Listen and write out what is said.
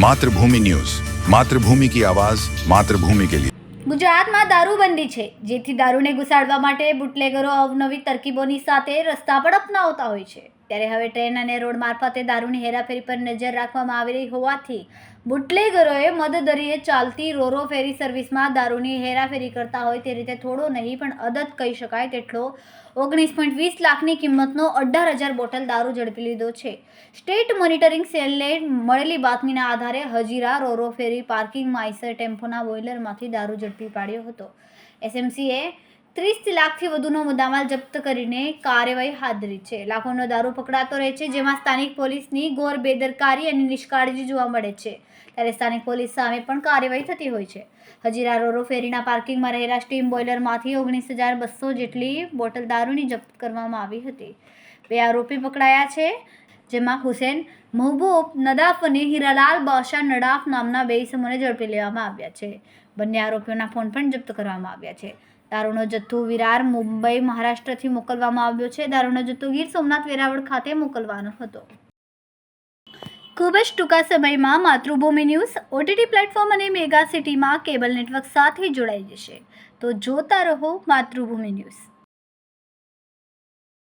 मातृभूमि न्यूज, मातृभूमि की आवाज, मातृभूमि के लिए। ગુજરાતમાં દારૂબંધી છે, જેથી દારૂને ઘુસાડવા માટે બુટલેગરો અવનવી તરકીબોની સાથે રસ્તા પર અપનાવતા હોય છે। ત્યારે હવે ટ્રેન અને રોડ મારફતે દારૂની હેરાફેરી પર નજર રાખવામાં આવી રહી હોવાથી બુટલેગરોએ મદદરીએ ચાલતી રોરો ફેરી સર્વિસમાં દારૂની હેરાફેરી કરતા હોય તે રીતે થોડો નહીં પણ અદદ કહી શકાય તેટલો 19.20 લાખની કિંમતનો 18,000 બોટલ દારૂ ઝડપી લીધો છે। સ્ટેટ મોનિટરિંગ સેલને મળેલી બાતમીના આધારે હજીરા રોરો ફેરી પાર્કિંગમાં આઈસર ટેમ્પોના બોઇલરમાંથી દારૂ ઝડપી પાડ્યો હતો। એસએમસીએ 30 લાખથી વધુનો મુદ્દામાલ જપ્ત કરીને કાર્યવાહી હાથ ધરી છે। લાખોનો દારૂ પકડાતો રહે છે, જેમાં સ્થાનિક પોલીસની ઘોર બેદરકારી અને નિષ્કાળજી જોવા મળે છે, ત્યારે સ્થાનિક પોલીસ સામે પણ કાર્યવાહી થતી હોય છે। હજીરા રોરો ફેરીના પાર્કિંગમાં રહેલા સ્ટીમ બોઇલરમાંથી 19,200 જેટલી બોટલ દારૂની જપ્ત કરવામાં આવી હતી। 2 આરોપી પકડાયા છે, જેમાં હુસેન મહબૂબ નદાફ અને હીરાલાલ બાદશાહ નડાફ નામના 2 ઇસમોને ઝડપી લેવામાં આવ્યા છે। બંને આરોપીઓના ફોન પણ જપ્ત કરવામાં આવ્યા છે। દારૂનો જથ્થો વિરાર, મુંબઈ, મહારાષ્ટ્રથી મોકલવામાં આવ્યો છે। દારૂનો જથ્થો ગીર સોમનાથ, વેરાવળ ખાતે મોકલવાનો હતો। ખૂબ જ ટૂંકા સમયમાં માતૃભૂમિ ન્યૂઝ ઓટીટી પ્લેટફોર્મ અને મેગા સિટીમાં કેબલ નેટવર્ક સાથે જોડાઈ જશે, તો જોતા રહો માતૃભૂમિ ન્યૂઝ।